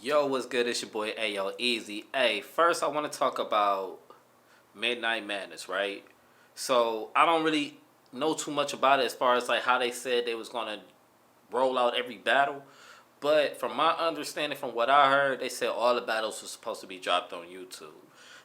Yo, what's good? It's your boy Eyez. Hey, first I want to talk about Midnight Madness, right? So I don't really know too much about it as far as like how they said they was gonna roll out every battle, but from my understanding, from what I heard, they said all the battles were supposed to be dropped on YouTube.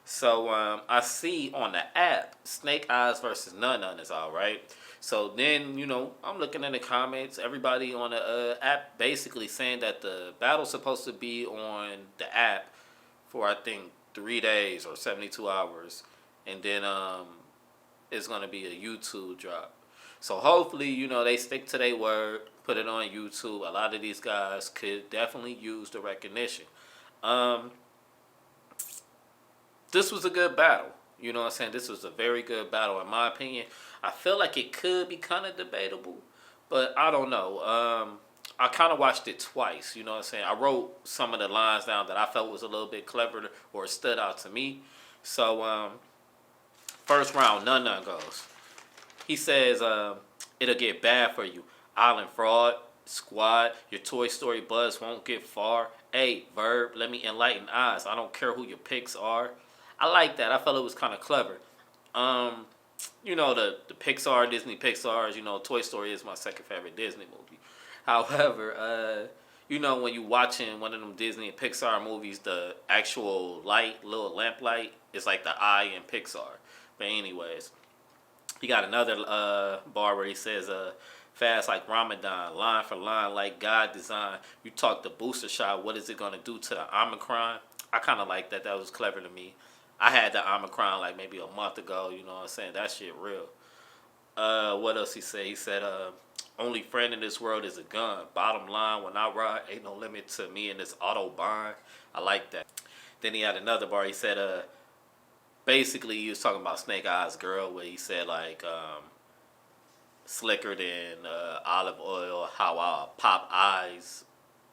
So I see on the app Snake Eyes versus Nunn is all right. So then I'm looking in the comments. Everybody on the app basically saying that the battle's supposed to be on the app for I think 3 days or 72 hours, and then it's gonna be a YouTube drop. So hopefully they stick to their word, put it on YouTube. A lot of these guys could definitely use the recognition. Um, this was a good battle. You know what I'm saying? This was a very good battle in my opinion. I feel like it could be kind of debatable, but I don't know. I kind of watched it twice. You know what I'm saying? I wrote some of the lines down that I felt was a little bit clever or stood out to me. So first round, Nunn goes. He says, it'll get bad for you. Island fraud, squad, your Toy Story buzz won't get far. Hey, Verb, let me enlighten eyes. I don't care who your picks are. I like that. I felt it was kind of clever. Um, the Pixar, Disney Pixar's, Toy Story is my second favorite Disney movie. However, when you watching one of them Disney and Pixar movies, the actual light, little lamp light, is like the eye in Pixar. But anyways, he got another bar where he says, fast like Ramadan, line for line like God design. You talk the booster shot, what is it going to do to the Omicron? I kind of like that. That was clever to me. I had the Omicron like maybe a month ago, you know what I'm saying? That shit real. What else he said? He said, only friend in this world is a gun. Bottom line, when I ride, ain't no limit to me in this Autobahn. I like that. Then he had another bar. He said, basically he was talking about Snake Eyes girl, where he said like slicker than olive oil, how I pop eyes,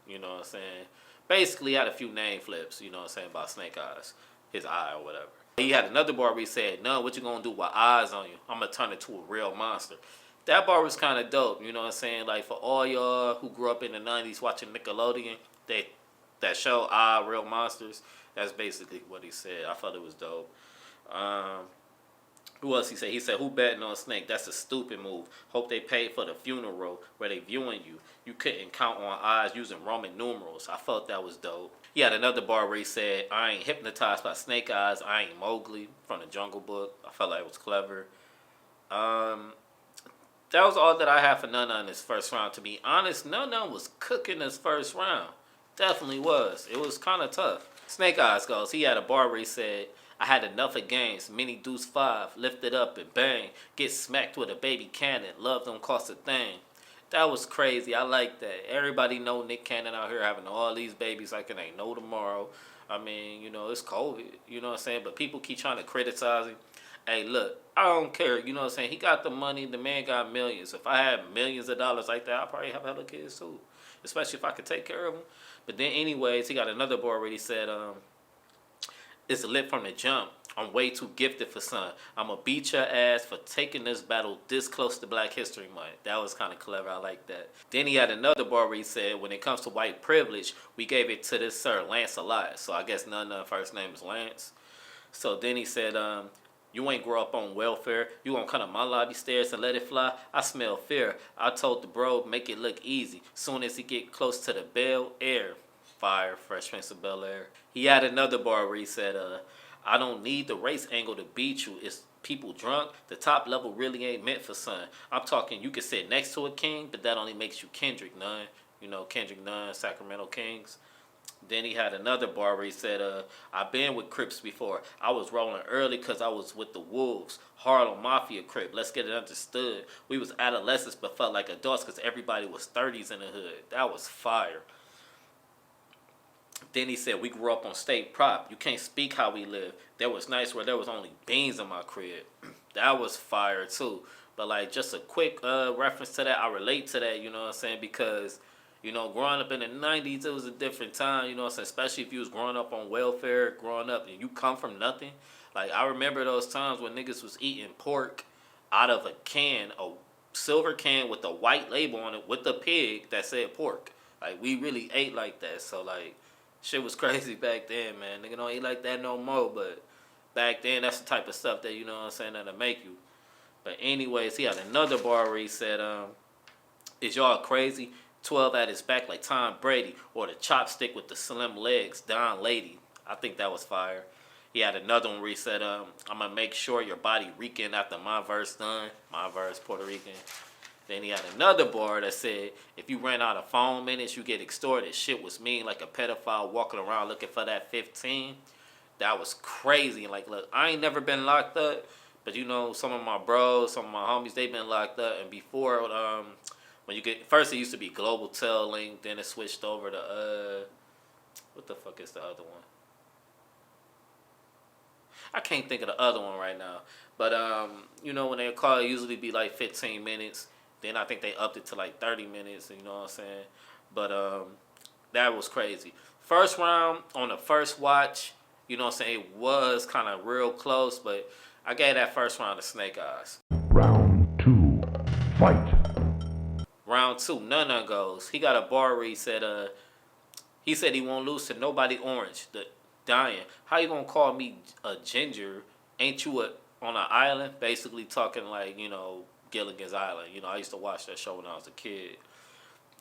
you know what I'm saying? Basically he had a few name flips, you know what I'm saying, about Snake Eyes, his eye or whatever. He had another bar where he said, "No, what you gonna do with eyes on you? I'm gonna turn it to a real monster." That bar was kind of dope, you know what I'm saying? Like for all y'all who grew up in the 90s watching Nickelodeon, that show, Real Monsters, that's basically what he said. I thought it was dope. Um, who else he said? He said, who betting on Snake? That's a stupid move. Hope they paid for the funeral where they viewing you. You couldn't count on eyes using Roman numerals. I felt that was dope. He had another bar where he said, I ain't hypnotized by Snake Eyes. I ain't Mowgli from the Jungle Book. I felt like it was clever. That was all that I had for Nunn in this first round. To be honest, Nunn was cooking this first round. Definitely was. It was kind of tough. Snake Eyes goes. He had a bar where he said, I had enough of games. Mini deuce 5. Lift it up and bang. Get smacked with a baby cannon. Love don't cost a thing. That was crazy. I like that. Everybody know Nick Cannon out here having all these babies like it ain't no tomorrow. I mean, it's COVID. You know what I'm saying? But people keep trying to criticize him. Hey, look, I don't care. You know what I'm saying? He got the money. The man got millions. If I had millions of dollars like that, I'd probably have hella kids too. Especially if I could take care of them. But then anyways, he got another bar where he said, it's lit from the jump. I'm way too gifted for son. I'ma beat your ass for taking this battle this close to Black History Month. That was kind of clever. I like that. Then he had another bar where he said, when it comes to white privilege, we gave it to this sir, Lance a lot. So I guess none of the first name is Lance. So then he said, you ain't grow up on welfare. You gonna come to my lobby stairs and let it fly? I smell fear. I told the bro, make it look easy. Soon as he get close to the Bel Air. Fire, Fresh Prince of Bel Air. He had another bar where he said, I don't need the race angle to beat you. It's people drunk. The top level really ain't meant for son. I'm talking you can sit next to a king, but that only makes you Kendrick Nunn. Kendrick Nunn, Sacramento Kings. Then he had another bar where he said, I've been with Crips before. I was rolling early because I was with the Wolves. Harlem Mafia Crip. Let's get it understood. We was adolescents but felt like adults because everybody was 30s in the hood. That was fire. Then he said, we grew up on state prop. You can't speak how we live. There was nights where there was only beans in my crib. That was fire too. But like just a quick reference to that, I relate to that, you know what I'm saying? Because, growing up in the 90s, it was a different time, you know what I'm saying? Especially if you was growing up on welfare, growing up and you come from nothing. Like I remember those times when niggas was eating pork out of a can, a silver can with a white label on it with a pig that said pork. Like we really ate like that. So like Shit was crazy back then, man. Nigga don't eat like that no more, but back then that's the type of stuff that, you know what I'm saying, that'll make you. But anyways, he had another bar where he said, is y'all crazy? 12 at his back like Tom Brady, or the chopstick with the slim legs, Don Lady. I think that was fire. He had another one where he said, I'm going to make sure your body reeking after my verse done. My verse, Puerto Rican. Then he had another bar that said, if you ran out of phone minutes, you get extorted. Shit was mean, like a pedophile walking around looking for that 15. That was crazy. Like, look, I ain't never been locked up, but you know, some of my bros, some of my homies, they been locked up. And before, when you get, first it used to be Global Tel Link, then it switched over to, what the fuck is the other one? I can't think of the other one right now. But, you know, when they call, it usually be like 15 minutes. Then I think they upped it to like 30 minutes, you know what I'm saying? But that was crazy. First round, on the first watch, you know what I'm saying, it was kind of real close, but I gave that first round to Snake Eyez. Round 2, fight. Round 2, Nunn goes. He got a bar where he said he won't lose to nobody orange. The dying. How you gonna call me a ginger? Ain't you on an island? Basically talking like, you know, Gilligan's Island. You know, I used to watch that show when I was a kid.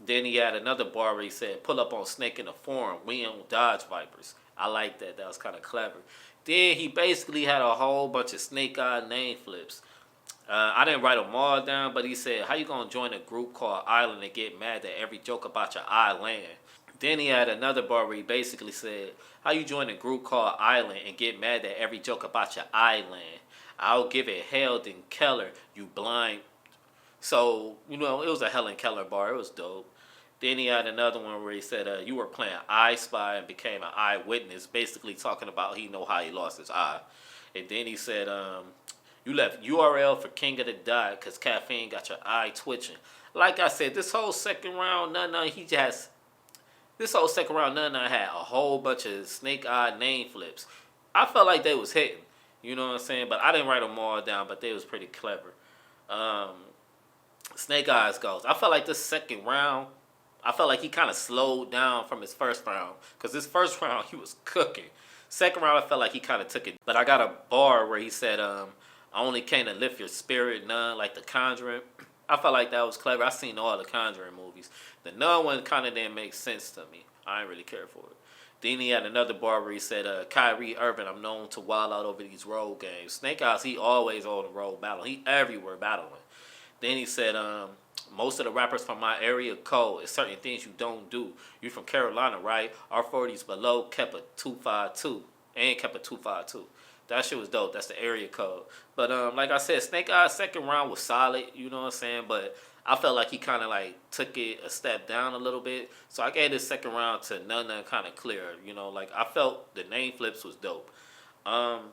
Then he had another bar where he said, pull up on Snake in the Forum. We don't dodge vipers. I like that. That was kind of clever. Then he basically had a whole bunch of Snake Eye name flips. I didn't write them all down, but he said, how you going to join a group called Island and get mad at every joke about your island? Then he had another bar where he basically said, how you join a group called Island and get mad at every joke about your island? I'll give it hell than Keller, you blind. So, you know, it was a Helen Keller bar. It was dope. Then he had another one where he said, you were playing I Spy and became an eyewitness, basically talking about he know how he lost his eye. And then he said, you left URL for King of the Dot because caffeine got your eye twitching. Like I said, this whole second round, Nunn had a whole bunch of Snake Eye name flips. I felt like they was hitting. You know what I'm saying? But I didn't write them all down, but they was pretty clever. Snake Eyez goes. I felt like this second round, I felt like he kind of slowed down from his first round. Because his first round, he was cooking. Second round, I felt like he kind of took it. But I got a bar where he said, I only came to lift your spirit, Nunn, like The Conjuring. I felt like that was clever. I seen all the Conjuring movies. The Nunn one kind of didn't make sense to me. I didn't really care for it. Then he had another bar where he said, Kyrie Irving, I'm known to wild out over these road games. Snake Eyez, he always on the road battling. He everywhere battling. Then he said, most of the rappers from my area code is certain things you don't do. You from Carolina, right? Our 40s below kept a 252 and kept a 252. That shit was dope. That's the area code. But like I said, Snake Eyez second round was solid. You know what I'm saying? But I felt like he kind of like took it a step down a little bit. So I gave this second round to Nunn kind of clear. You know, like I felt the name flips was dope. Round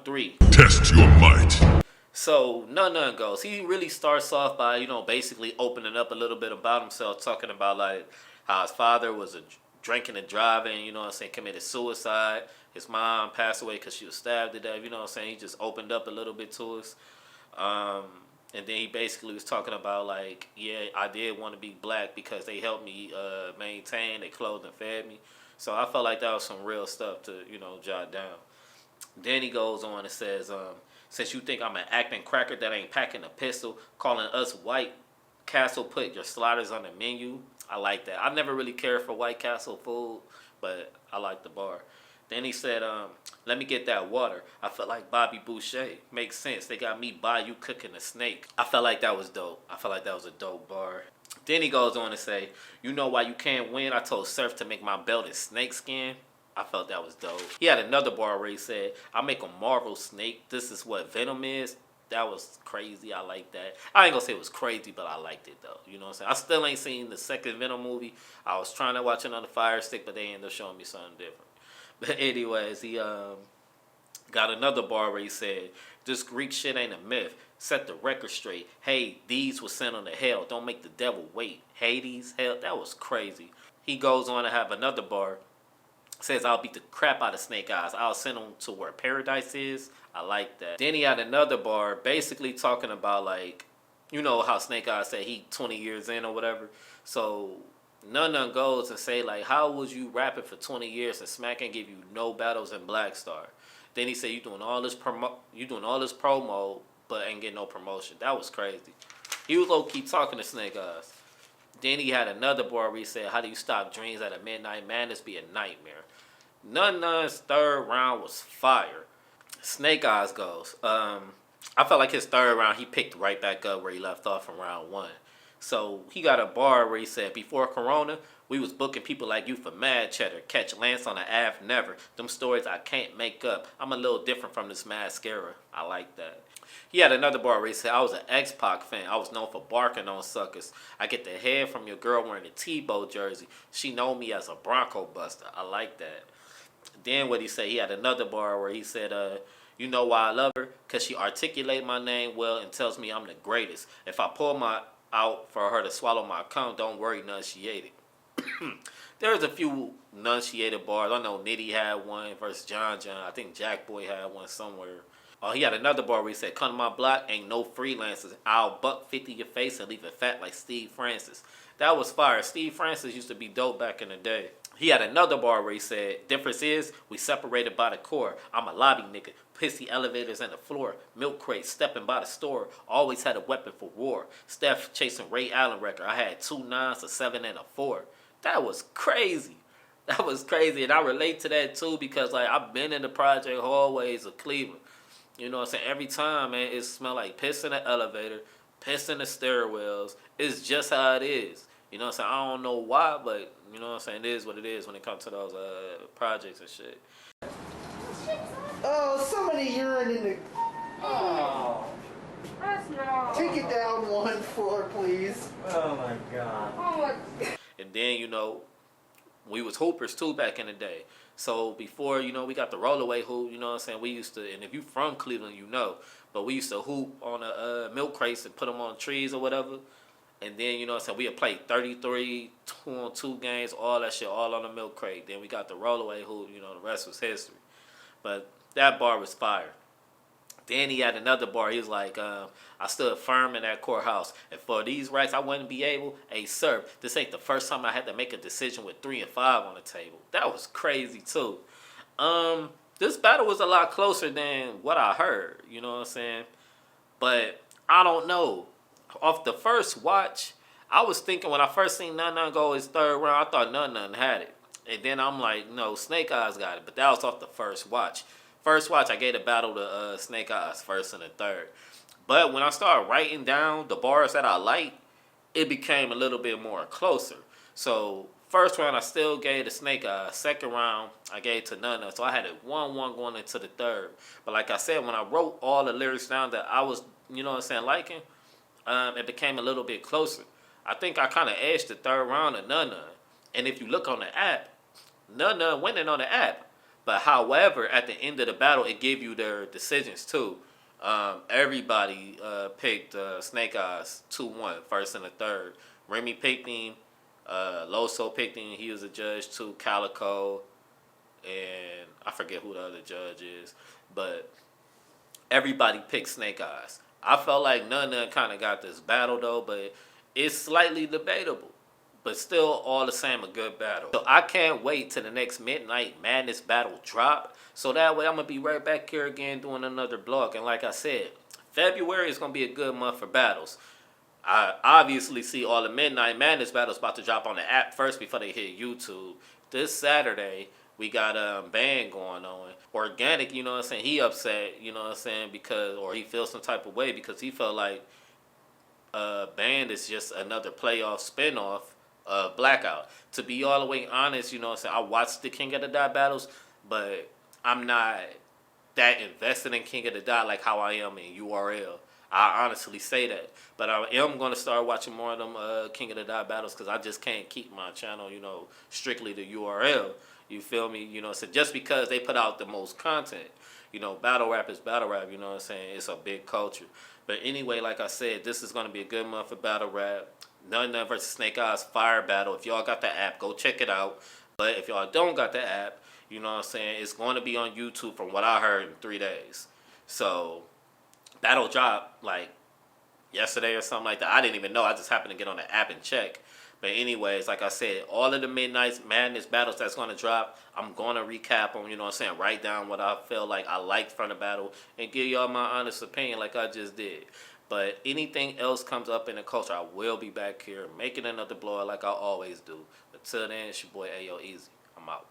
3. Test your might. So Nunn goes. He really starts off by, you know, basically opening up a little bit about himself, talking about like how his father was drinking and driving, you know what I'm saying, committed suicide. His mom passed away because she was stabbed to death, you know what I'm saying. He just opened up a little bit to us. And then he basically was talking about like, yeah, I did want to be black because they helped me maintain, they clothed and fed me. So I felt like that was some real stuff to, you know, jot down. Then he goes on and says, since you think I'm an acting cracker that ain't packing a pistol, calling us White Castle, put your sliders on the menu. I like that. I never really cared for White Castle food, but I like the bar. Then he said, let me get that water. I felt like Bobby Boucher. Makes sense. They got me by you cooking a snake. I felt like that was dope. I felt like that was a dope bar. Then he goes on to say, you know why you can't win? I told Surf to make my belt in snake skin. I felt that was dope. He had another bar where he said, I make a Marvel snake. This is what Venom is. That was crazy. I like that. I ain't gonna say it was crazy, but I liked it though. You know what I'm saying? I still ain't seen the second Venom movie. I was trying to watch another Fire Stick, but they ended up showing me something different. But anyways, he got another bar where he said, this Greek shit ain't a myth. Set the record straight. Hey, these was sent on to hell. Don't make the devil wait. Hades, hell, that was crazy. He goes on to have another bar. Says, I'll beat the crap out of Snake Eyez. I'll send him to where paradise is. I like that. Then he had another bar basically talking about like, you know how Snake Eyez said he 20 years in or whatever. So Nunn goes and say like, how was you rapping for 20 years and Smack ain't give you no battles in Black Star? Then he said you doing all this promo, but ain't getting no promotion. That was crazy. He was low key talking to Snake Eyes. Then he had another bar where he said, how do you stop dreams at a midnight madness be a nightmare? Nunn's third round was fire. Snake Eyes goes. I felt like his third round, he picked right back up where he left off from round one. So he got a bar where he said, before Corona, we was booking people like you for mad cheddar. Catch Lance on the Ave, never. Them stories I can't make up. I'm a little different from this mascara. I like that. He had another bar where he said, I was an X-Pac fan. I was known for barking on suckers. I get the head from your girl wearing a Tebow jersey. She know me as a Bronco buster. I like that. Then what he said, he had another bar where he said, you know why I love her? Because she articulates my name well and tells me I'm the greatest. If I pull my out for her to swallow my cum, don't worry, none she ate it. There's a few enunciated bars. I know Nitty had one versus John John. I think Jack Boy had one somewhere. Oh, he had another bar where he said, come to my block, ain't no freelancers. I'll buck 50 your face and leave it fat like Steve Francis. That was fire. Steve Francis used to be dope back in the day. He had another bar where he said, difference is, we separated by the core. I'm a lobby nigga. Pissy elevators and the floor. Milk crates stepping by the store. Always had a weapon for war. Steph chasing Ray Allen record. I had 2 9s, a 7, and a 4. That was crazy. That was crazy. And I relate to that too because like I've been in the project hallways of Cleveland. You know what I'm saying? Every time, man, it smell like piss in the elevator, piss in the stairwells. It's just how it is. You know what I'm saying? I don't know why, but you know what I'm saying? It is what it is when it comes to those projects and shit. Oh, somebody urine in the... Oh, that's not. Take it down 1 floor, please. Oh my god. Oh my. And then, you know, we was hoopers too back in the day. So before, you know, we got the rollaway hoop, you know what I'm saying? We used to, and if you from Cleveland, you know, but we used to hoop on the milk crates and put them on trees or whatever. And then, you know what I'm saying, we had played 33, 2-on-2 games, all that shit, all on the milk crate. Then we got the rollaway hoop, you know, the rest was history. But that bar was fire. Then he had another bar. He was like, I stood firm in that courthouse. And for these rights, I wouldn't be able. Hey, sir, this ain't the first time I had to make a decision with 3 and 5 on the table. That was crazy, too. This battle was a lot closer than what I heard. You know what I'm saying? But I don't know. Off the first watch, I was thinking when I first seen Nunn go his third round, I thought Nunn had it. And then I'm like, no, Snake Eyes got it. But that was off the first watch. First watch, I gave the battle to Snake Eyes, first and the third. But when I started writing down the bars that I liked, it became a little bit more closer. So first round, I still gave to Snake Eyes. Second round, I gave to Nunn. So I had it 1-1 going into the third. But like I said, when I wrote all the lyrics down that I was, you know what I'm saying, liking, it became a little bit closer. I think I kind of edged the third round to Nunn. And if you look on the app, Nunn winning on the app. But however, at the end of the battle, it gave you their decisions too. Everybody picked Snake Eyes 2-1, first and the third. Remy picked him. Loso picked him. He was a judge too. Calico. And I forget who the other judge is. But everybody picked Snake Eyes. I felt like Nunn kind of got this battle though, but it's slightly debatable. But still, all the same, a good battle. So I can't wait till the next Midnight Madness battle drop. So that way, I'm going to be right back here again doing another blog. And like I said, February is going to be a good month for battles. I obviously see all the Midnight Madness battles about to drop on the app first before they hit YouTube. This Saturday, we got Band going on. Organic, you know what I'm saying, he upset, you know what I'm saying, because, or he feels some type of way because he felt like Band is just another playoff spinoff. Blackout. To be all the way honest, you know what I'm saying, I watched the King of the Dot battles, but I'm not that invested in King of the Dot like how I am in URL. I honestly say that. But I am going to start watching more of them King of the Dot battles because I just can't keep my channel, you know, strictly to URL. You feel me? You know, so just because they put out the most content, you know, battle rap is battle rap, you know what I'm saying? It's a big culture. But anyway, like I said, this is going to be a good month for battle rap. Nunn versus Snake Eyes fire battle. If y'all got the app, go check it out. But if y'all don't got the app, you know what I'm saying, it's going to be on YouTube from what I heard in 3 days. So, battle drop like yesterday or something like that. I didn't even know. I just happened to get on the app and check. But anyways, like I said, all of the Midnight Madness battles that's gonna drop, I'm gonna recap them. You know what I'm saying? Write down what I feel like I liked from the battle and give y'all my honest opinion, like I just did. But anything else comes up in the culture, I will be back here making another blowout like I always do. Until then, it's your boy Ayo Easy. I'm out.